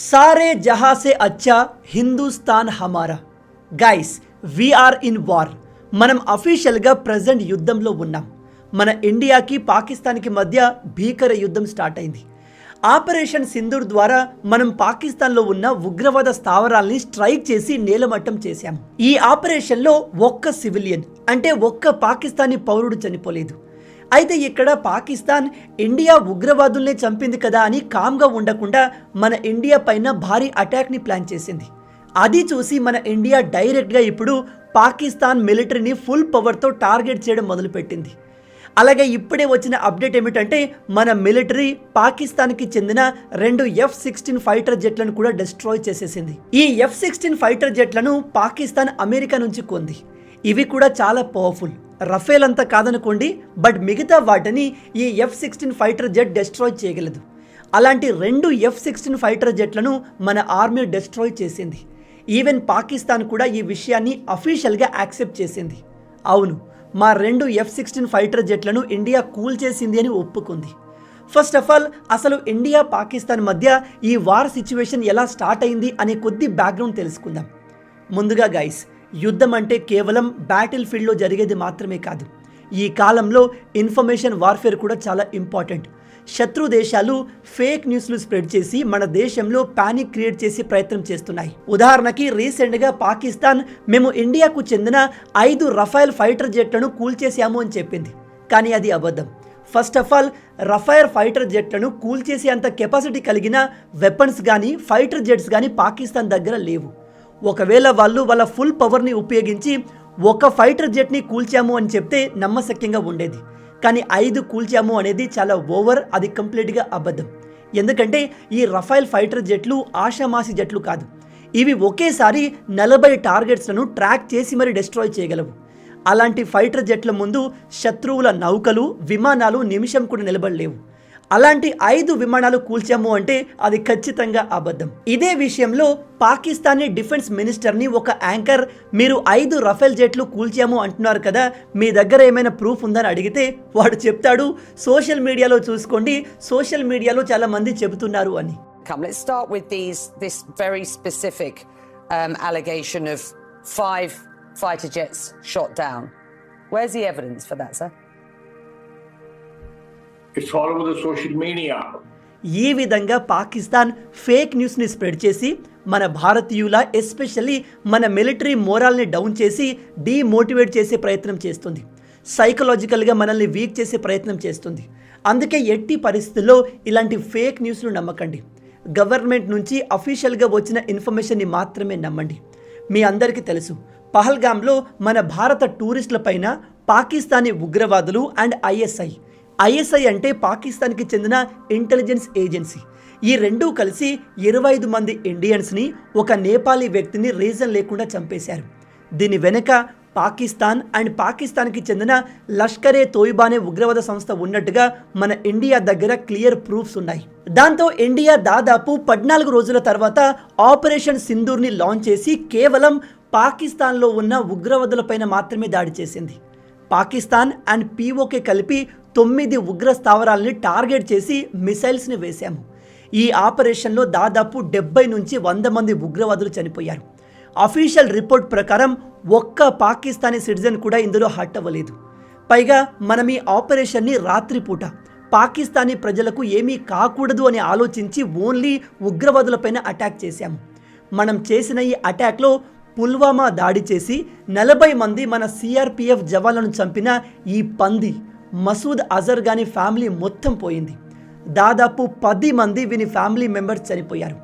सारे जहां से अच्छा హిందుస్థాన్ హమారా. Guys, we're in war. మనం అఫీషియల్గా ప్రజెంట్ యుద్ధంలో ఉన్నాం. మన ఇండియాకి పాకిస్తాన్కి మధ్య భీకర యుద్ధం స్టార్ట్ అయింది. ఆపరేషన్ సింధూర్ ద్వారా మనం పాకిస్తాన్లో ఉన్న ఉగ్రవాద స్థావరాల్ని స్ట్రైక్ చేసి నేలమట్టం చేశాం. ఈ ఆపరేషన్లో ఒక్క సివిలియన్ అంటే ఒక్క పాకిస్తానీ పౌరుడు చనిపోలేదు. అయితే ఇక్కడ పాకిస్తాన్ ఇండియా ఉగ్రవాదుల్నే చంపింది కదా అని కామ్గా ఉండకుండా మన ఇండియా పైన భారీ అటాక్ని ప్లాన్ చేసింది. అది చూసి మన ఇండియా డైరెక్ట్గా ఇప్పుడు పాకిస్తాన్ మిలిటరీని ఫుల్ పవర్తో టార్గెట్ చేయడం మొదలుపెట్టింది. అలాగే ఇప్పుడే వచ్చిన అప్డేట్ ఏమిటంటే మన మిలిటరీ పాకిస్తాన్కి చెందిన 2 F-16 ఫైటర్ జెట్లను కూడా డిస్ట్రాయ్ చేసేసింది. ఈ F-16 ఫైటర్ జెట్లను పాకిస్తాన్ అమెరికా నుంచి కొంది. ఇవి కూడా చాలా పవర్ఫుల్. రఫేల్ అంతా కాదనుకోండి, బట్ మిగతా వాటిని ఈ F-16 ఫైటర్ జెట్ డిస్ట్రాయ్ చేయగలదు. అలాంటి 2 F-16 ఫైటర్ జెట్లను మన ఆర్మీ డిస్ట్రాయ్ చేసింది. ఈవెన్ పాకిస్తాన్ కూడా ఈ విషయాన్ని అఫీషియల్గా యాక్సెప్ట్ చేసింది. అవును, మా 2 F-16 ఫైటర్ జెట్లను ఇండియా కూల్ చేసింది అని ఒప్పుకుంది. ఫస్ట్ ఆఫ్ ఆల్, అసలు ఇండియా పాకిస్తాన్ మధ్య ఈ వార్ సిచ్యువేషన్ ఎలా స్టార్ట్ అయింది అనే కొద్ది బ్యాక్గ్రౌండ్ తెలుసుకుందాం. ముందుగా గైస్, యుద్ధం అంటే కేవలం బ్యాటిల్ ఫీల్డ్లో జరిగేది మాత్రమే కాదు. ఈ కాలంలో ఇన్ఫర్మేషన్ వార్ఫేర్ కూడా చాలా ఇంపార్టెంట్. శత్రు దేశాలు ఫేక్ న్యూస్లు స్ప్రెడ్ చేసి మన దేశంలో పానిక్ క్రియేట్ చేసి ప్రయత్నం చేస్తున్నాయి. ఉదాహరణకి రీసెంట్గా పాకిస్తాన్ మేము ఇండియాకు చెందిన 5 రఫైల్ ఫైటర్ జెట్లను కూల్చేసాము అని చెప్పింది. కానీ అది అబద్ధం. ఫస్ట్ ఆఫ్ ఆల్, రఫైల్ ఫైటర్ జెట్లను కూల్చేసే అంత కెపాసిటీ కలిగిన వెపన్స్ కానీ ఫైటర్ జెట్స్ కానీ పాకిస్తాన్ దగ్గర లేవు. ఒకవేళ వాళ్ళు వాళ్ళ ఫుల్ పవర్ని ఉపయోగించి ఒక ఫైటర్ జెట్ని కూల్చాము అని చెప్తే నమ్మశక్యంగా ఉండేది. కానీ 5 కూల్చాము అనేది చాలా ఓవర్. అది కంప్లీట్గా అబద్ధం. ఎందుకంటే ఈ రఫైల్ ఫైటర్ జెట్లు ఆషామాసి జెట్లు కాదు. ఇవి ఒకేసారి 40 టార్గెట్స్లను ట్రాక్ చేసి మరీ డిస్ట్రాయ్ చేయగలవు. అలాంటి ఫైటర్ జెట్ల ముందు శత్రువుల నౌకలు, విమానాలు నిమిషం కూడా నిలబడలేవు. అలాంటి 5 విమానాలు కూల్చాము అంటే అది ఖచ్చితంగా అబద్ధం. ఇదే విషయంలో పాకిస్తానీ డిఫెన్స్ మినిస్టర్ని ఒక యాంకర్, మీరు 5 రఫేల్ జెట్లు కూల్చాము అంటున్నారు కదా, మీ దగ్గర ఏమైనా ప్రూఫ్ ఉందని అడిగితే వాడు చెప్తాడు, సోషల్ మీడియాలో చూసుకోండి, సోషల్ మీడియాలో చాలా మంది చెబుతున్నారు అని. Let's start with this very specific allegation of 5 fighter jets shot down. Where's the evidence for that, sir? It's all over the social media. ఈ విధంగా పాకిస్తాన్ ఫేక్ న్యూస్ని స్ప్రెడ్ చేసి మన భారతీయుల ఎస్పెషల్లీ మన మిలిటరీ మోరల్ని డౌన్ చేసి డీమోటివేట్ చేసే ప్రయత్నం చేస్తుంది. సైకలాజికల్గా మనల్ని వీక్ చేసే ప్రయత్నం చేస్తుంది. అందుకే ఎట్టి పరిస్థితుల్లో ఇలాంటి ఫేక్ న్యూస్ను నమ్మకండి. గవర్నమెంట్ నుంచి అఫీషియల్గా వచ్చిన ఇన్ఫర్మేషన్ని మాత్రమే నమ్మండి. మీ అందరికీ తెలుసు, పహల్గామ్లో మన భారత టూరిస్టుల పైన పాకిస్తానీ ఉగ్రవాదులు అండ్ ఐఎస్ఐ అంటే పాకిస్తాన్కి చెందిన ఇంటెలిజెన్స్ ఏజెన్సీ, ఈ రెండూ కలిసి 25 మంది ఇండియన్స్ని, ఒక నేపాలీ వ్యక్తిని రీజన్ లేకుండా చంపేశారు. దీని వెనుక పాకిస్తాన్ అండ్ పాకిస్తాన్కి చెందిన లష్కరే తోయిబా అనే ఉగ్రవాద సంస్థ ఉన్నట్టుగా మన ఇండియా దగ్గర క్లియర్ ప్రూఫ్స్ ఉన్నాయి. దాంతో ఇండియా దాదాపు 14 రోజుల తర్వాత ఆపరేషన్ సింధూర్ని లాంచ్ చేసి కేవలం పాకిస్తాన్లో ఉన్న ఉగ్రవాదులపైన మాత్రమే దాడి చేసింది. పాకిస్తాన్ అండ్ POK కలిపి 9 ఉగ్ర స్థావరాలని టార్గెట్ చేసి మిసైల్స్ని వేశాము. ఈ ఆపరేషన్లో దాదాపు 70 నుంచి 100 మంది ఉగ్రవాదులు చనిపోయారు. అఫీషియల్ రిపోర్ట్ ప్రకారం ఒక్క పాకిస్తానీ సిటిజన్ కూడా ఇందులో హర్ట్ అవ్వలేదు. పైగా మనం ఈ ఆపరేషన్ని రాత్రిపూట పాకిస్తానీ ప్రజలకు ఏమీ కాకూడదు అని ఆలోచించి ఓన్లీ ఉగ్రవాదులపైన అటాక్ చేశాము. మనం చేసిన ఈ అటాక్లో పుల్వామా దాడి చేసి 40 మంది మన CRPF జవాన్లను చంపిన ఈ పంది మసూద్ అజర్ గాని ఫ్యామిలీ మొత్తం పోయింది. దాదాపు 10 మంది వీని ఫ్యామిలీ మెంబర్స్ చనిపోయారు.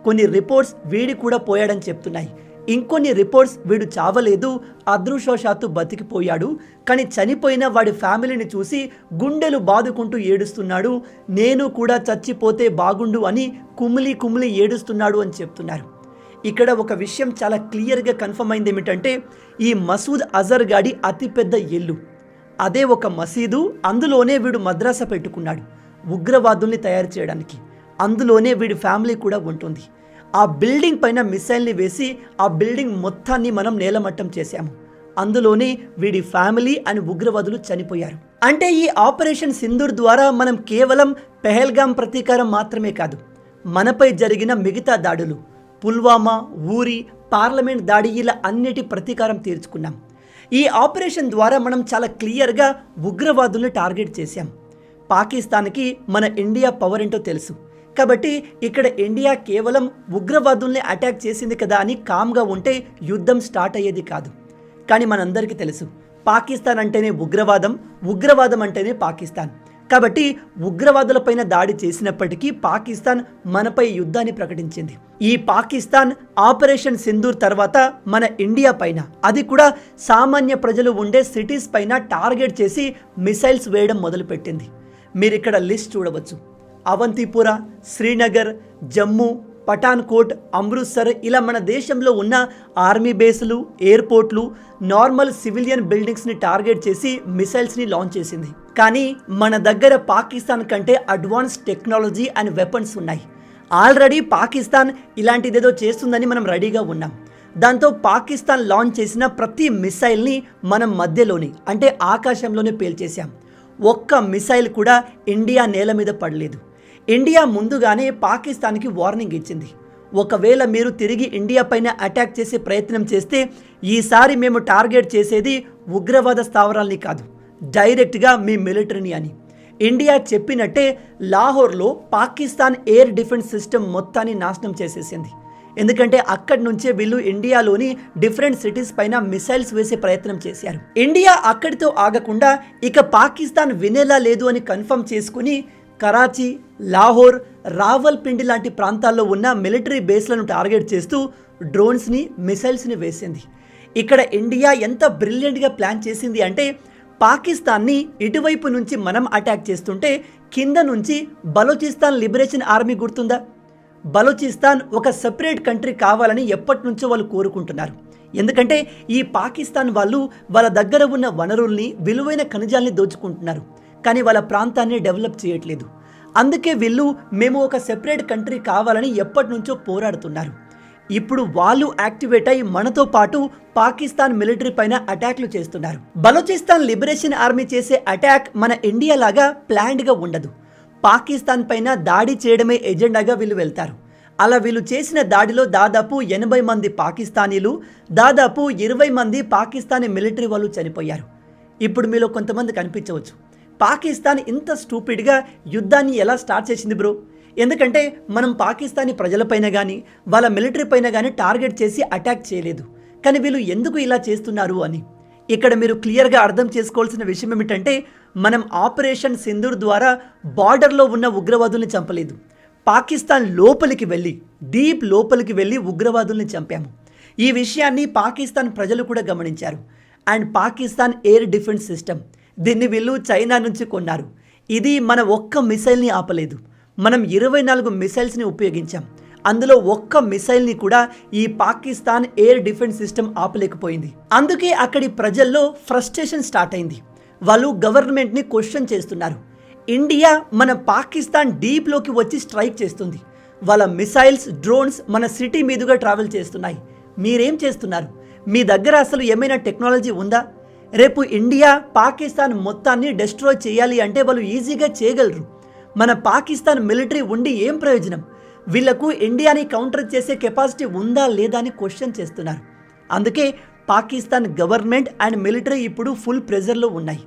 కొన్ని రిపోర్ట్స్ వీడి కూడా పోయాడని చెప్తున్నాయి. ఇంకొన్ని రిపోర్ట్స్ వీడు చావలేదు, అదృష్టవశాత్తు బతికిపోయాడు, కానీ చనిపోయిన వాడి ఫ్యామిలీని చూసి గుండెలు బాదుకుంటూ ఏడుస్తున్నాడు, నేను కూడా చచ్చిపోతే బాగుండు అని కుమిలి ఏడుస్తున్నాడు అని చెప్తున్నారు. ఇక్కడ ఒక విషయం చాలా క్లియర్గా కన్ఫర్మ్ అయింది. ఏమిటంటే ఈ మసూద్ అజర్ గాడి అతిపెద్ద ఇల్లు, అదే ఒక మసీదు, అందులోనే వీడు మద్రాసా పెట్టుకున్నాడు ఉగ్రవాదుల్ని తయారు చేయడానికి. అందులోనే వీడి ఫ్యామిలీ కూడా ఉంటుంది. ఆ బిల్డింగ్ పైన మిసైల్ని వేసి ఆ బిల్డింగ్ మొత్తాన్ని మనం నేలమట్టం చేశాము. అందులోనే వీడి ఫ్యామిలీ అండ్ ఉగ్రవాదులు చనిపోయారు. అంటే ఈ ఆపరేషన్ సింధూర్ ద్వారా మనం కేవలం పెహల్గాం ప్రతీకారం మాత్రమే కాదు, మనపై జరిగిన మిగతా దాడులు, పుల్వామా, ఊరి, పార్లమెంట్ దాడి ఇలా అన్నిటి ప్రతీకారం తీర్చుకున్నాం. ఈ ఆపరేషన్ ద్వారా మనం చాలా క్లియర్గా ఉగ్రవాదుల్ని టార్గెట్ చేశాం. పాకిస్తాన్కి మన ఇండియా పవర్ ఏంటో తెలుసు. కాబట్టి ఇక్కడ ఇండియా కేవలం ఉగ్రవాదుల్ని అటాక్ చేసింది కదా అని కామ్గా ఉంటే యుద్ధం స్టార్ట్ అయ్యేది కాదు. కానీ మనందరికీ తెలుసు, పాకిస్తాన్ అంటేనే ఉగ్రవాదం, ఉగ్రవాదం అంటేనే పాకిస్తాన్. కాబట్టి ఉగ్రవాదులపైన దాడి చేసినప్పటికీ పాకిస్తాన్ మనపై యుద్ధాన్ని ప్రకటించింది. ఈ పాకిస్తాన్ ఆపరేషన్ సింధూర్ తర్వాత మన ఇండియా పైన, అది కూడా సామాన్య ప్రజలు ఉండే సిటీస్ పైన టార్గెట్ చేసి మిసైల్స్ వేయడం మొదలుపెట్టింది. మీరు ఇక్కడ లిస్ట్ చూడవచ్చు. అవంతిపుర, శ్రీనగర్, జమ్మూ, పఠాన్కోట్, అమృత్సర్ ఇలా మన దేశంలో ఉన్న ఆర్మీ బేసులు, ఎయిర్పోర్ట్లు, నార్మల్ సివిలియన్ బిల్డింగ్స్ని టార్గెట్ చేసి మిసైల్స్ని లాంచ్ చేసింది. కానీ మన దగ్గర పాకిస్తాన్ కంటే అడ్వాన్స్ టెక్నాలజీ అండ్ వెపన్స్ ఉన్నాయి. ఆల్రెడీ పాకిస్తాన్ ఇలాంటిదేదో చేస్తుందని మనం రెడీగా ఉన్నాం. దాంతో పాకిస్తాన్ లాంచ్ చేసిన ప్రతి మిసైల్ని మనం మధ్యలోని అంటే ఆకాశంలోనే పేల్చేశాం. ఒక్క మిసైల్ కూడా ఇండియా నేల మీద పడలేదు. ఇండియా ముందుగానే పాకిస్తాన్కి వార్నింగ్ ఇచ్చింది, ఒకవేళ మీరు తిరిగి ఇండియా పైన అటాక్ చేసే ప్రయత్నం చేస్తే ఈసారి మేము టార్గెట్ చేసేది ఉగ్రవాద స్థావరాల్ని కాదు, డైరెక్ట్గా మీ మిలిటరీని అని. ఇండియా చెప్పినట్టే లాహోర్లో పాకిస్తాన్ ఎయిర్ డిఫెన్స్ సిస్టమ్ మొత్తాన్ని నాశనం చేసేసింది. ఎందుకంటే అక్కడి నుంచే వీళ్ళు ఇండియాలోని డిఫరెంట్ సిటీస్ పైన మిసైల్స్ వేసే ప్రయత్నం చేశారు. ఇండియా అక్కడితో ఆగకుండా ఇక పాకిస్తాన్ వినేలా లేదు అని కన్ఫర్మ్ చేసుకుని కరాచీ, లాహోర్, రావల్పిండి లాంటి ప్రాంతాల్లో ఉన్న మిలిటరీ బేస్లను టార్గెట్ చేస్తూ డ్రోన్స్ని, మిసైల్స్ని వేసింది. ఇక్కడ ఇండియా ఎంత బ్రిలియంట్గా ప్లాన్ చేసింది అంటే పాకిస్తాన్ని ఇటువైపు నుంచి మనం అటాక్ చేస్తుంటే కింద నుంచి బలూచిస్తాన్ లిబరేషన్ ఆర్మీ గుర్తుందా? బలూచిస్తాన్ ఒక సెపరేట్ కంట్రీ కావాలని ఎప్పటి నుంచో వాళ్ళు కోరుకుంటున్నారు. ఎందుకంటే ఈ పాకిస్తాన్ వాళ్ళు వాళ్ళ దగ్గర ఉన్న వనరుల్ని, విలువైన ఖనిజాల్ని దోచుకుంటున్నారు. కానీ వాళ్ళ ప్రాంతాన్ని డెవలప్ చేయట్లేదు. అందుకే వీళ్ళు మేము ఒక సెపరేట్ కంట్రీ కావాలని ఎప్పటి నుంచో పోరాడుతున్నారు. ఇప్పుడు వాళ్ళు యాక్టివేట్ అయి మనతో పాటు పాకిస్తాన్ మిలిటరీ పైన అటాక్లు చేస్తున్నారు. బలూచిస్తాన్ లిబరేషన్ ఆర్మీ చేసే అటాక్ మన ఇండియా లాగా ప్లాన్డ్గా ఉండదు. పాకిస్తాన్ పైన దాడి చేయడమే ఎజెండాగా వీళ్ళు వెళ్తారు. అలా వీళ్ళు చేసిన దాడిలో దాదాపు 80 మంది పాకిస్తానీలు, దాదాపు 20 మంది పాకిస్తానీ మిలిటరీ వాళ్ళు చనిపోయారు. ఇప్పుడు మీలో కొంతమంది కనిపించవచ్చు, పాకిస్తాన్ ఇంత స్టూపిడ్గా యుద్ధాన్ని ఎలా స్టార్ట్ చేసింది బ్రో? ఎందుకంటే మనం పాకిస్తానీ ప్రజలపైన కానీ వాళ్ళ మిలిటరీ పైన కానీ టార్గెట్ చేసి అటాక్ చేయలేదు. కానీ వీళ్ళు ఎందుకు ఇలా చేస్తున్నారు అని ఇక్కడ మీరు క్లియర్గా అర్థం చేసుకోవాల్సిన విషయం ఏమిటంటే, మనం ఆపరేషన్ సింధూర్ ద్వారా బార్డర్లో ఉన్న ఉగ్రవాదుల్ని చంపలేదు. పాకిస్తాన్ లోపలికి వెళ్ళి, డీప్ లోపలికి వెళ్ళి ఉగ్రవాదుల్ని చంపాము. ఈ విషయాన్ని పాకిస్తాన్ ప్రజలు కూడా గమనించారు. And Pakistan air defence system, దీన్ని వీళ్ళు చైనా నుంచి కొన్నారు. ఇది మన ఒక్క మిసైల్ని ఆపలేదు. మనం 24 మిసైల్స్ని ఉపయోగించాం. అందులో ఒక్క మిసైల్ని కూడా ఈ పాకిస్తాన్ ఎయిర్ డిఫెన్స్ సిస్టమ్ ఆపలేకపోయింది. అందుకే అక్కడి ప్రజల్లో ఫ్రస్ట్రేషన్ స్టార్ట్ అయింది. వాళ్ళు గవర్నమెంట్ని క్వశ్చన్ చేస్తున్నారు. ఇండియా మన పాకిస్తాన్ డీప్లోకి వచ్చి స్ట్రైక్ చేస్తుంది. వాళ్ళ మిసైల్స్, డ్రోన్స్ మన సిటీ మీదుగా ట్రావెల్ చేస్తున్నాయి. మీరేం చేస్తున్నారు? మీ దగ్గర అసలు ఏమైనా టెక్నాలజీ ఉందా? రేపు ఇండియా పాకిస్తాన్ మొత్తాన్ని డెస్ట్రాయ్ చేయాలి అంటే వాళ్ళు ఈజీగా చేయగలరు. మన పాకిస్తాన్ మిలిటరీ ఉండి ఏం ప్రయోజనం? వీళ్లకు ఇండియాని కౌంటర్ చేసే కెపాసిటీ ఉందా లేదా అని క్వశ్చన్ చేస్తున్నారు. అందుకే పాకిస్తాన్ గవర్నమెంట్ అండ్ మిలిటరీ ఇప్పుడు ఫుల్ ప్రెజర్లో ఉన్నాయి.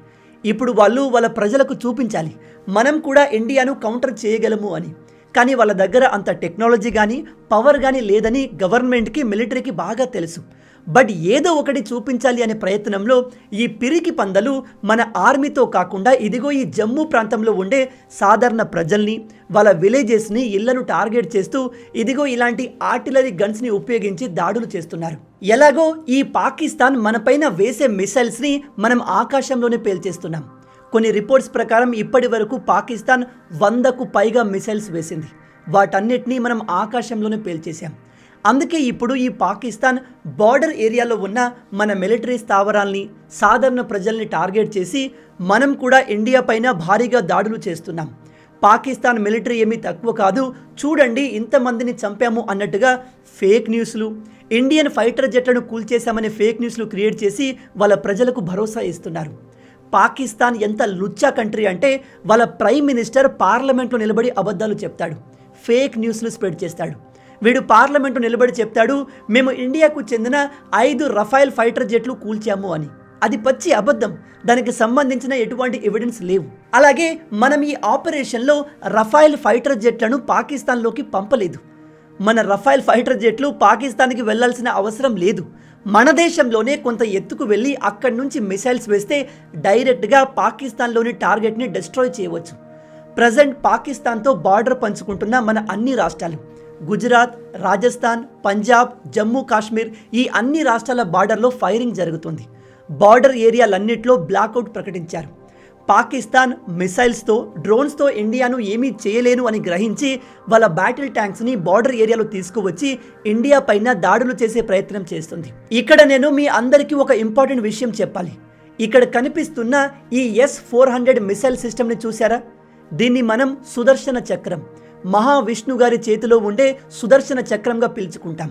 ఇప్పుడు వాళ్ళు వాళ్ళ ప్రజలకు చూపించాలి, మనం కూడా ఇండియాను కౌంటర్ చేయగలము అని. కానీ వాళ్ళ దగ్గర అంత టెక్నాలజీ కానీ పవర్ కానీ లేదని గవర్నమెంట్కి, మిలిటరీకి బాగా తెలుసు. బట్ ఏదో ఒకటి చూపించాలి అనే ప్రయత్నంలో ఈ పిరికి పందలు మన ఆర్మీతో కాకుండా ఇదిగో ఈ జమ్మూ ప్రాంతంలో ఉండే సాధారణ ప్రజల్ని, వాళ్ళ విలేజెస్ని, ఇళ్లను టార్గెట్ చేస్తూ ఇదిగో ఇలాంటి ఆర్టిలరీ గన్స్ని ఉపయోగించి దాడులు చేస్తున్నారు. ఎలాగో ఈ పాకిస్తాన్ మనపైన వేసే మిసైల్స్ని మనం ఆకాశంలోనే పేల్చేస్తున్నాం. కొన్ని రిపోర్ట్స్ ప్రకారం ఇప్పటి వరకు పాకిస్తాన్ 100కు పైగా మిసైల్స్ వేసింది. వాటన్నిటినీ మనం ఆకాశంలోనే పేల్చేశాం. అందుకే ఇప్పుడు ఈ పాకిస్తాన్ బార్డర్ ఏరియాలో ఉన్న మన మిలిటరీ స్థావరాల్ని, సాధారణ ప్రజల్ని టార్గెట్ చేసి మనం కూడా ఇండియా పైన భారీగా దాడులు చేస్తున్నాం. పాకిస్తాన్ మిలిటరీ ఏమీ తక్కువ కాదు, చూడండి ఇంతమందిని చంపాము అన్నట్టుగా ఫేక్ న్యూస్లు, ఇండియన్ ఫైటర్ జెట్లను కూల్చేశామనే ఫేక్ న్యూస్లు క్రియేట్ చేసి వాళ్ళ ప్రజలకు భరోసా ఇస్తున్నారు. పాకిస్తాన్ ఎంత లుచ్చా కంట్రీ అంటే వాళ్ళ ప్రైమ్ మినిస్టర్ పార్లమెంట్లో నిలబడి అబద్ధాలు చెప్తాడు. ఫేక్ న్యూస్ను స్ప్రెడ్ చేస్తాడు. వీడు పార్లమెంటు నిలబడి చెప్తాడు, మేము ఇండియాకు చెందిన 5 రఫైల్ ఫైటర్ జెట్లు కూల్చాము అని. అది పచ్చి అబద్ధం. దానికి సంబంధించిన ఎటువంటి ఎవిడెన్స్ లేవు. అలాగే మనం ఈ ఆపరేషన్లో రఫైల్ ఫైటర్ జెట్లను పాకిస్తాన్లోకి పంపలేదు. మన రఫైల్ ఫైటర్ జెట్లు పాకిస్తాన్కి వెళ్లాల్సిన అవసరం లేదు. మన దేశంలోనే కొంత ఎత్తుకు వెళ్ళి అక్కడి నుంచి మిసైల్స్ వేస్తే డైరెక్ట్గా పాకిస్తాన్లోని టార్గెట్ని డిస్ట్రాయ్ చేయవచ్చు. ప్రజెంట్ పాకిస్తాన్తో బార్డర్ పంచుకుంటున్న మన అన్ని రాష్ట్రాలు, గుజరాత్, రాజస్థాన్, పంజాబ్, జమ్మూ కాశ్మీర్, ఈ అన్ని రాష్ట్రాల బార్డర్లో ఫైరింగ్ జరుగుతుంది. బార్డర్ ఏరియాలన్నింటిలో బ్లాక్అవుట్ ప్రకటించారు. పాకిస్తాన్ మిసైల్స్తో, డ్రోన్స్తో ఇండియాను ఏమీ చేయలేను అని గ్రహించి వాళ్ళ బ్యాటిల్ ట్యాంక్స్ని బార్డర్ ఏరియాలో తీసుకువచ్చి ఇండియా పైన దాడులు చేసే ప్రయత్నం చేస్తుంది. ఇక్కడ నేను మీ అందరికీ ఒక ఇంపార్టెంట్ విషయం చెప్పాలి. ఇక్కడ కనిపిస్తున్న ఈ S-400 మిసైల్ సిస్టమ్ని చూసారా? దీన్ని మనం సుదర్శన చక్రం, మహావిష్ణు గారి చేతిలో ఉండే సుదర్శన చక్రంగా పిలుచుకుంటాం.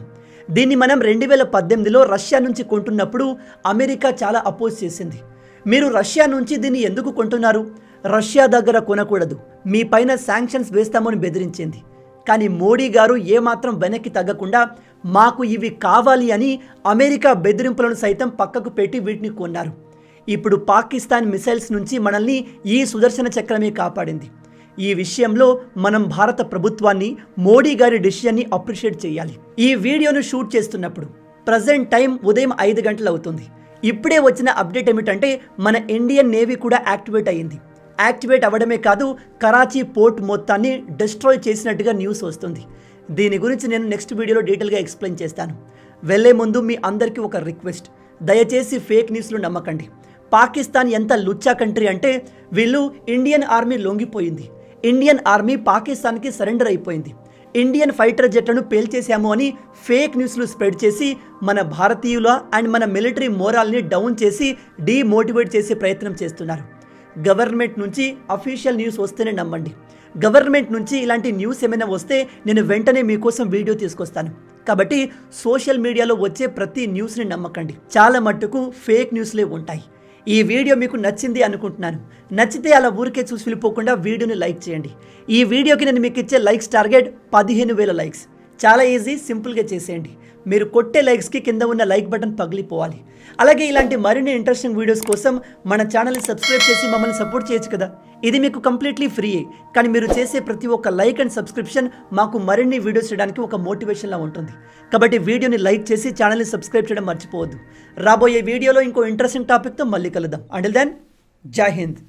దీన్ని మనం 2018లో రష్యా నుంచి కొంటున్నప్పుడు అమెరికా చాలా అపోజ్ చేసింది. మీరు రష్యా నుంచి దీన్ని ఎందుకు కొంటున్నారు? రష్యా దగ్గర కొనకూడదు, మీ పైన శాంక్షన్స్ వేస్తామని బెదిరించింది. కానీ మోడీ గారు ఏమాత్రం వెనక్కి తగ్గకుండా మాకు ఇవి కావాలి అని అమెరికా బెదిరింపులను సైతం పక్కకు పెట్టి వీటిని కొన్నారు. ఇప్పుడు పాకిస్తాన్ మిసైల్స్ నుంచి మనల్ని ఈ సుదర్శన చక్రమే కాపాడింది. ఈ విషయంలో మనం భారత ప్రభుత్వాన్ని, మోడీ గారి డెసిషన్ని అప్రిషియేట్ చేయాలి. ఈ వీడియోను షూట్ చేస్తున్నప్పుడు ప్రజెంట్ టైం ఉదయం 5 గంటలు అవుతుంది. ఇప్పుడే వచ్చిన అప్డేట్ ఏమిటంటే మన ఇండియన్ నేవీ కూడా యాక్టివేట్ అయ్యింది. యాక్టివేట్ అవ్వడమే కాదు, కరాచీ పోర్ట్ మొత్తాన్ని డిస్ట్రాయ్ చేసినట్టుగా న్యూస్ వస్తుంది. దీని గురించి నేను నెక్స్ట్ వీడియోలో డీటెయిల్గా ఎక్స్ప్లెయిన్ చేస్తాను. వెళ్ళే ముందు మీ అందరికీ ఒక రిక్వెస్ట్, దయచేసి ఫేక్ న్యూస్లు నమ్మకండి. పాకిస్తాన్ ఎంత లుచ్చా కంట్రీ అంటే వీళ్ళు ఇండియన్ ఆర్మీ లొంగిపోయింది, ఇండియన్ ఆర్మీ పాకిస్తాన్కి సరెండర్ అయిపోయింది, ఇండియన్ ఫైటర్ జెట్లను పేల్చేశాము అని ఫేక్ న్యూస్లు స్ప్రెడ్ చేసి మన భారతీయుల అండ్ మన మిలిటరీ మోరాల్ని డౌన్ చేసి డీమోటివేట్ చేసే ప్రయత్నం చేస్తున్నారు. గవర్నమెంట్ నుంచి అఫీషియల్ న్యూస్ వస్తేనే నమ్మండి. గవర్నమెంట్ నుంచి ఇలాంటి న్యూస్ ఏమైనా వస్తే నేను వెంటనే మీకోసం వీడియో తీసుకొస్తాను. కాబట్టి సోషల్ మీడియాలో వచ్చే ప్రతి న్యూస్ని నమ్మకండి. చాలా మట్టుకు ఫేక్ న్యూస్లే ఉంటాయి. ఈ వీడియో మీకు నచ్చింది అనుకుంటున్నాను. నచ్చితే అలా ఊరికే చూసి వెళ్ళిపోకుండా వీడియోని లైక్ చేయండి. ఈ వీడియోకి నేను మీకు ఇచ్చే లైక్స్ టార్గెట్ 15,000 లైక్స్. చాలా ఈజీ, సింపుల్గా చేసేయండి. మీరు కొట్టే లైక్స్కి కింద ఉన్న లైక్ బటన్ పగిలిపోవాలి. అలాగే ఇలాంటి మరిన్ని ఇంట్రెస్టింగ్ వీడియోస్ కోసం మన ఛానల్ని సబ్స్క్రైబ్ చేసి మమ్మల్ని సపోర్ట్ చేయొచ్చు కదా. ఇది మీకు కంప్లీట్లీ ఫ్రీయే, కానీ మీరు చేసే ప్రతి ఒక్క లైక్ అండ్ సబ్స్క్రిప్షన్ మాకు మరిన్ని వీడియోస్ చేయడానికి ఒక మోటివేషన్లా ఉంటుంది. కాబట్టి వీడియోని లైక్ చేసి ఛానల్ని సబ్స్క్రైబ్ చేయడం మర్చిపోవద్దు. రాబోయే వీడియోలో ఇంకో ఇంట్రెస్టింగ్ టాపిక్తో మళ్ళీ కలుద్దాం. అంటిల్ దెన్, జై హింద్.